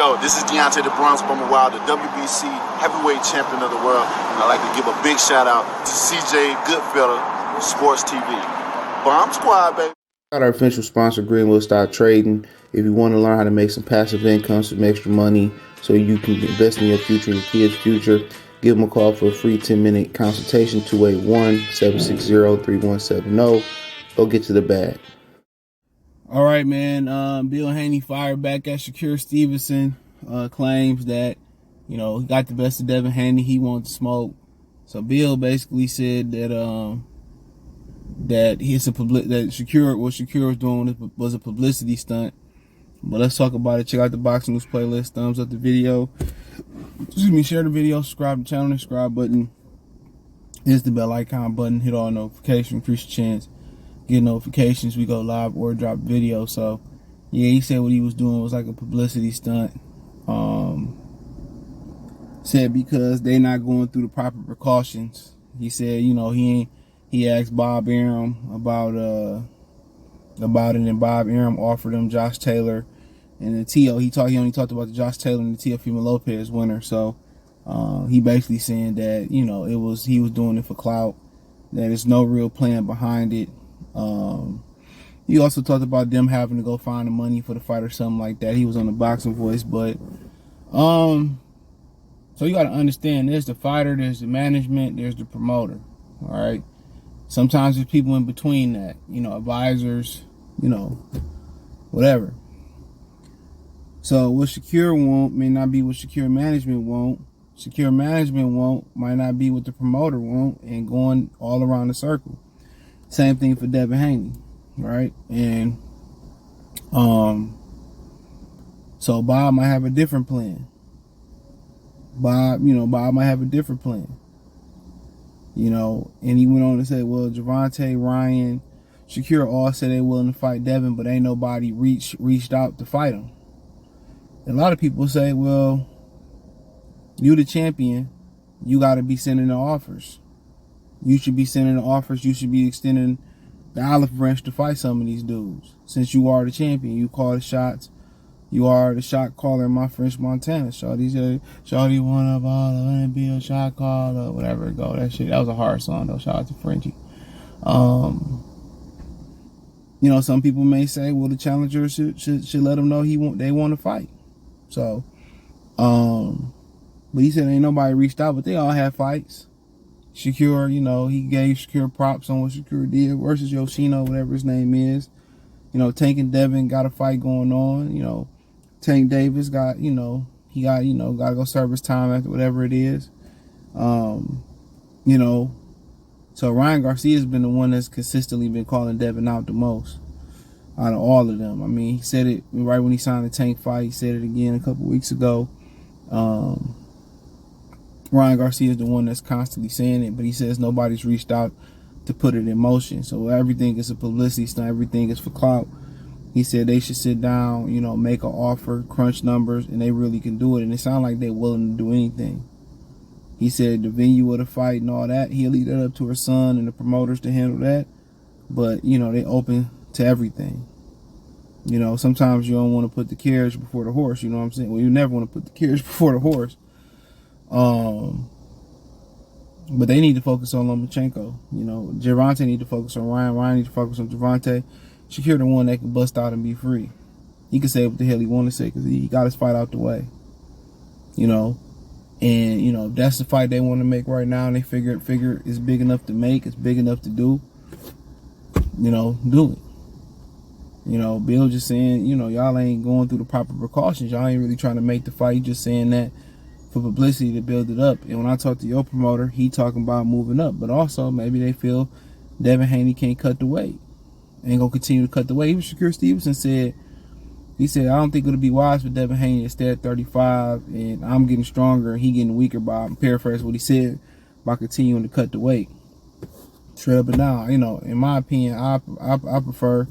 Yo, this is Deontay the Bronx Bummer Wild, the WBC heavyweight champion of the world. And I'd like to give a big shout out to CJ Goodfellow, Sports TV. Bomb Squad, baby. Got our official sponsor, Greenwood Stock Trading. If you want to learn how to make some passive income, some extra money, so you can invest in your future and your kids' future, give them a call for a free 10-minute consultation, 281-760-3170. Go get to the bag. All right, man. Bill Haney fired back at Shakur Stevenson. Claims that, he got the best of Devin Haney. He wanted to smoke. So Bill basically said that that Shakur, what Shakur was doing was a publicity stunt. But let's talk about it. Check out the Boxing News playlist. Thumbs up the video. Share the video. Subscribe to the channel. Subscribe button. Hit the bell icon button. Hit all notifications. Increase your chance. Get notifications. We go live or drop video. So, yeah, he said what he was doing was like a publicity stunt. Said because they not going through the proper precautions. He said, he asked Bob Arum about it, and Bob Arum offered him Josh Taylor and the Tio. He only talked about the Josh Taylor and the Teofimo Lopez winner. So he basically saying that he was doing it for clout, that there's no real plan behind it. He also talked about them having to go find the money for the fight or something like that. He was on the Boxing Voice, but so you got to understand, there's the fighter, there's the management, there's the promoter. All right. Sometimes there's people in between that, advisors, whatever. So what Shakur want may not be what Shakur management want. Shakur management want might not be what the promoter want, and going all around the circle. Same thing for Devin Haney, right? And so Bob might have a different plan. Bob might have a different plan. And he went on to say, well, Gervonta, Ryan, Shakur all said they willing to fight Devin, but ain't nobody reached out to fight him. And a lot of people say, well, you the champion, you got to be sending the offers. You should be sending the offers. You should be extending the olive branch to fight some of these dudes. Since you are the champion, you call the shots. You are the shot caller in my French Montana. Shawty one of all, I want to be a shot caller, whatever it go. That was a hard song though. Shout out to Frenchie. Some people may say, well, the challenger should let them know they want to fight. So, but he said ain't nobody reached out, but they all had fights. Shakur, he gave Shakur props on what Shakur did versus Yoshino, whatever his name is. Tank and Devin got a fight going on. Tank Davis got, he got to go serve his time after whatever it is. So Ryan Garcia's been the one that's consistently been calling Devin out the most out of all of them. I mean, he said it right when he signed the Tank fight. He said it again a couple weeks ago. Ryan Garcia is the one that's constantly saying it, but he says nobody's reached out to put it in motion. So everything is a publicity stunt. Everything is for clout. He said they should sit down, make an offer, crunch numbers, and they really can do it. And it sounds like they're willing to do anything. He said the venue of the fight and all that, he'll leave that up to her son and the promoters to handle that. But, they open to everything. Sometimes you don't want to put the carriage before the horse, you know what I'm saying? Well, you never want to put the carriage before the horse. But they need to focus on Lomachenko. Gervonta need to focus on Ryan. Ryan need to focus on Gervonta. Shakur the one that can bust out and be free. He can say what the hell he want to say because he got his fight out the way. And if that's the fight they want to make right now, and they figure it's big enough to make, it's big enough to do, do it. Bill just saying, y'all ain't going through the proper precautions. Y'all ain't really trying to make the fight. Just saying that for publicity to build it up. And when I talk to your promoter, he talking about moving up. But also, maybe they feel Devin Haney can't cut the weight. Ain't going to continue to cut the weight. Even Shakur Stevenson said, I don't think it'll be wise for Devin Haney to stay at 35, and I'm getting stronger and he getting weaker by, paraphrase what he said, by continuing to cut the weight. Straight up and down. In my opinion, I prefer,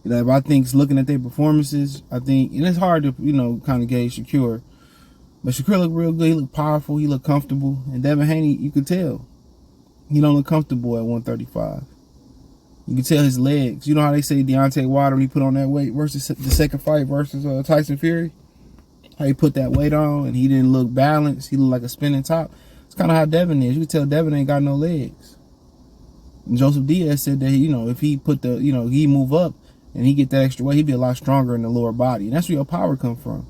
if I think looking at their performances, I think, and it's hard to, kind of gauge Shakur. But Shakur looked real good. He looked powerful. He looked comfortable. And Devin Haney, you could tell, he don't look comfortable at 135. You can tell his legs. How they say Deontay Wilder when he put on that weight versus the second fight versus Tyson Fury? how he put that weight on, and he didn't look balanced. He looked like a spinning top. It's kind of how Devin is. You can tell Devin ain't got no legs. And Joseph Diaz said that, if he put he move up and he get that extra weight, he'd be a lot stronger in the lower body. And that's where your power come from.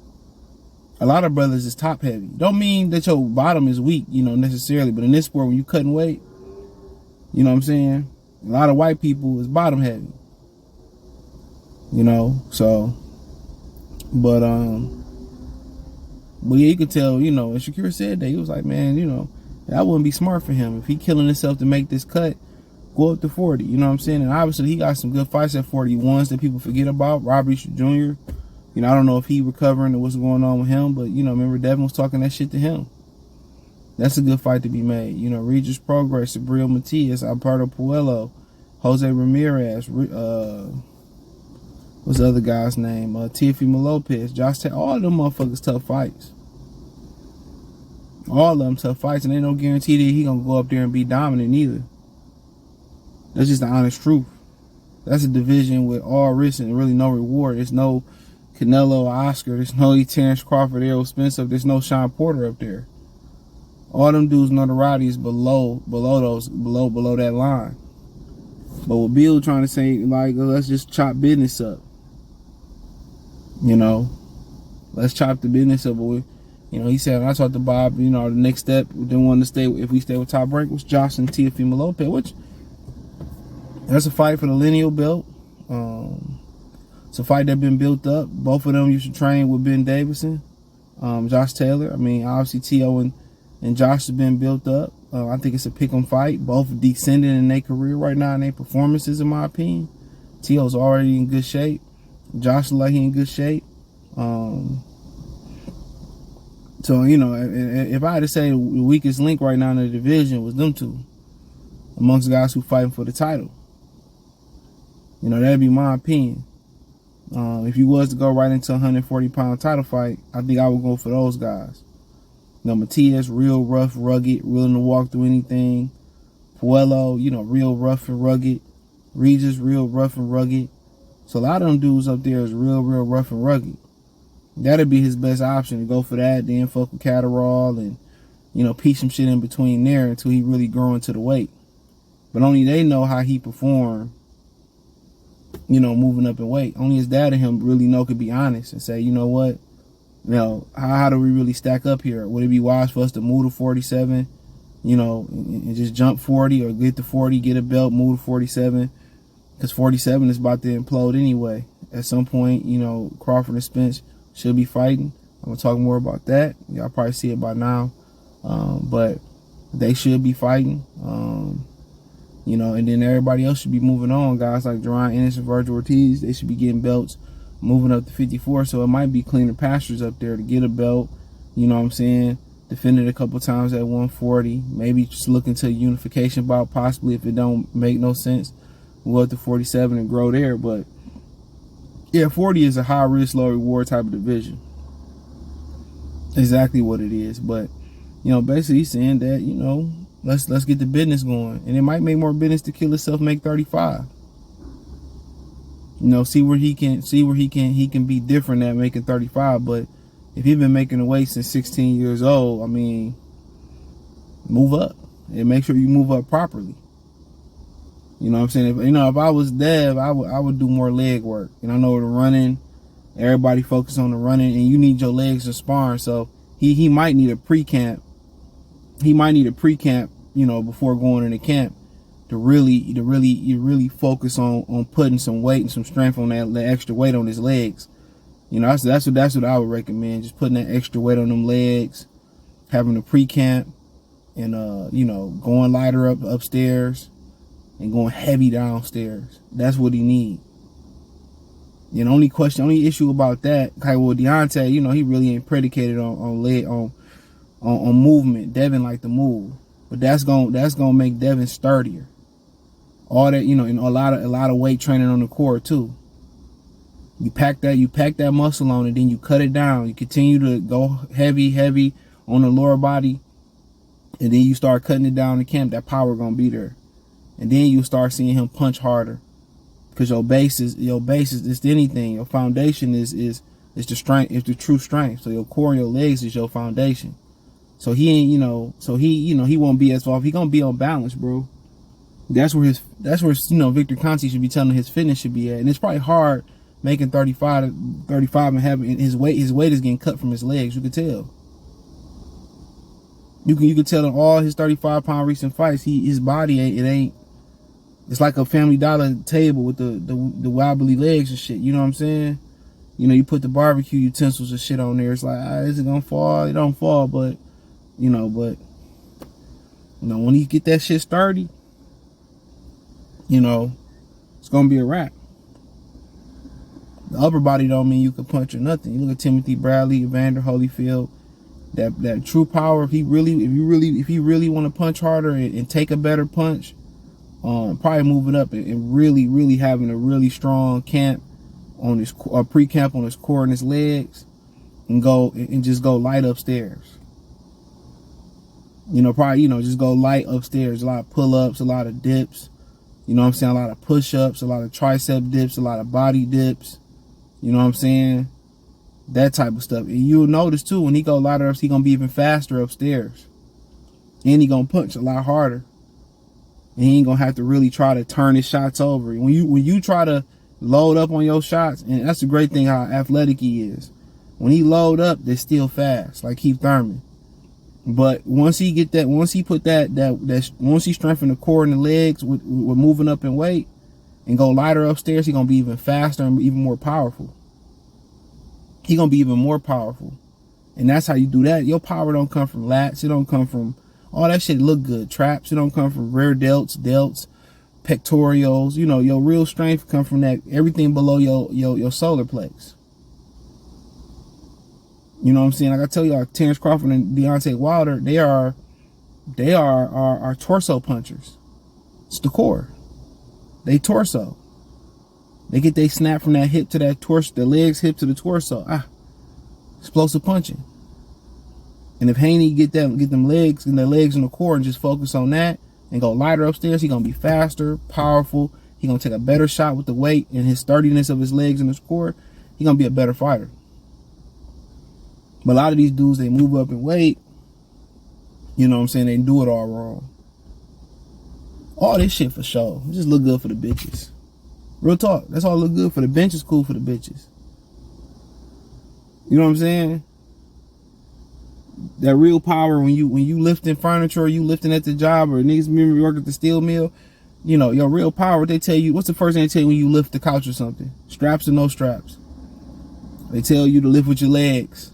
A lot of brothers is top heavy. Don't mean that your bottom is weak, necessarily. But in this sport, when you cutting weight, you know what I'm saying? A lot of white people is bottom heavy. So, but yeah, you could tell, and Shakur said that. He was like, man, that wouldn't be smart for him. If he killing himself to make this cut, go up to 40, you know what I'm saying? And obviously he got some good fights at 41s that people forget about. Robert Jr., I don't know if he recovering or what's going on with him, but, remember Devin was talking that shit to him. That's a good fight to be made. Regis Progress, Sabril Matias, Alberto Puello, Jose Ramirez, what's the other guy's name? Teofimo Lopez, Josh Taylor. All of them motherfuckers tough fights. All of them tough fights, and ain't no guarantee that he gonna go up there and be dominant either. That's just the honest truth. That's a division with all risk and really no reward. There's no Canelo, Oscar. There's no Terrence Crawford, Errol Spence. There's no Sean Porter up there. All them dudes' notoriety is below that line. But what Bill trying to say, like, let's just chop business up. Let's chop the business up. But he said, when I talked to Bob, the next step, didn't want to stay, if we stay with Top Rank, was Josh and Teofimo Lopez, which that's a fight for the lineal belt. It's a fight that's been built up. Both of them used to train with Ben Davison, Josh Taylor. Obviously T.O. and Josh have been built up. I think it's a pick-em fight. Both descending in their career right now in their performances, in my opinion. T.O.'s already in good shape. Josh like he in good shape. So, if I had to say the weakest link right now in the division was them two, amongst guys who fighting for the title. That'd be my opinion. If you was to go right into a 140-pound title fight, I think I would go for those guys. Matias, real rough, rugged, willing to walk through anything. Puello, real rough and rugged. Regis, real rough and rugged. So a lot of them dudes up there is real rough and rugged. That'd be his best option, to go for that, then fuck with Catterall and, piece some shit in between there until he really grow into the weight. But only they know how he performed, moving up in weight. Only his dad and him really could be honest and say, you know what, how do we really stack up here? Would it be wise for us to move to 47, and just jump 40, or get to 40, get a belt, move to 47? Because 47 is about to implode anyway. At some point, Crawford and Spence should be fighting. I'm going to talk more about that. Y'all probably see it by now. But they should be fighting. And then everybody else should be moving on. Guys like Jerron Ennis and Virgil Ortiz, they should be getting belts, moving up to 54. So it might be cleaner pastures up there to get a belt. You know what I'm saying? Defended a couple times at 140. Maybe just look into a unification bout, possibly, if it don't make no sense. We'll go up to 47 and grow there. But yeah, 40 is a high risk, low reward type of division. Exactly what it is. But basically he's saying that, let's get the business going. And it might make more business to kill himself, make 35. See where he can be different at making 35. But if he's been making the weight since 16 years old, move up. And make sure you move up properly. You know what I'm saying? If I was Dev, I would do more leg work. I know the running, everybody focus on the running, and you need your legs to sparring. So he might need a pre-camp. He might need a pre-camp, before going into camp, to really focus on putting some weight and some strength on that extra weight on his legs. That's what I would recommend. Just putting that extra weight on them legs, having a pre-camp, and going lighter upstairs and going heavy downstairs. That's what he need. And only issue about that, with Deontay, he really ain't predicated on movement. Devin like to move, but that's gonna make Devin sturdier. All that, and a lot of weight training on the core too. You pack that muscle on, and then you cut it down. You continue to go heavy on the lower body, and then you start cutting it down in camp. That power gonna be there, and then you start seeing him punch harder, because your base is just anything. Your foundation is It's the strength. It's the true strength. So your core and your legs is your foundation. So he ain't, he won't be as off. He gonna be on balance, bro. That's where Victor Conti should be telling his fitness should be at. And it's probably hard making 35 and having his weight is getting cut from his legs. You could tell. You can tell in all his 35-pound recent fights, his body ain't. It's like a Family Dollar table with the wobbly legs and shit. You know what I'm saying? You put the barbecue utensils and shit on there. It's like, is it gonna fall? It don't fall, but when he get that shit sturdy, it's gonna be a wrap. The upper body don't mean you can punch or nothing. You look at Timothy Bradley, Evander Holyfield. That true power. If he really want to punch harder and take a better punch, probably moving up and really having a really strong camp on his pre-camp on his core and his legs, and just go light upstairs. Just go light upstairs. A lot of pull-ups, a lot of dips. You know what I'm saying? A lot of push-ups, a lot of tricep dips, a lot of body dips. You know what I'm saying? That type of stuff. And you'll notice too, when he go lighter ups, he gonna be even faster upstairs. And he gonna punch a lot harder. And he ain't gonna have to really try to turn his shots over. When you try to load up on your shots, and that's the great thing how athletic he is. When he load up, they're still fast, like Keith Thurman. But once he strengthen the core and the legs with moving up in weight and go lighter upstairs, he gonna be even faster and even more powerful. He gonna be even more powerful. And that's how you do that. Your power don't come from lats. It don't come from all that shit look good. Traps. It don't come from rear delts, pectorials. Your real strength come from that everything below your solar plex. You know what I'm saying? Like I tell y'all, Terrence Crawford and Deontay Wilder, they are torso punchers. It's the core. They torso. They get they snap from that hip to that torso, the legs hip to the torso. Explosive punching. And if Haney get them legs and their legs in the core and just focus on that and go lighter upstairs, he gonna be faster, powerful. He gonna take a better shot with the weight and his sturdiness of his legs and his core. He gonna be a better fighter. But a lot of these dudes, they move up in weight. You know what I'm saying? They do it all wrong. All this shit for show. It just look good for the bitches. Real talk. That's all look good for the bench. Is cool for the bitches. You know what I'm saying? That real power when you lifting furniture, or you lifting at the job, or niggas work at the steel mill. Your real power. What they tell you? What's the first thing they tell you when you lift the couch or something? Straps or no straps? They tell you to lift with your legs.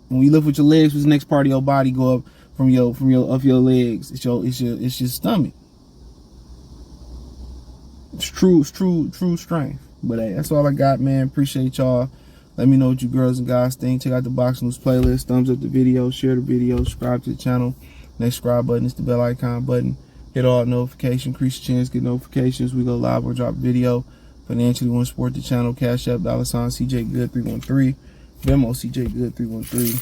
And when you lift with your legs, what's the next part of your body go up from your legs? It's your stomach. It's true strength. But hey, that's all I got, man. Appreciate y'all. Let me know what you girls and guys think. Check out the Boxing News playlist. Thumbs up the video. Share the video. Subscribe to the channel. Next subscribe button is the bell icon button. Hit all notifications. Increase your chance. Get notifications. We go live or drop video. Financially want to support the channel. Cash App, $ CJ Good 313. Venmo CJ Good 313.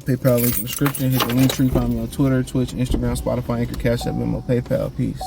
PayPal link in the description. Hit the link tree. Find me on Twitter, Twitch, Instagram, Spotify, Anchor, Cash App, Venmo, PayPal. Peace.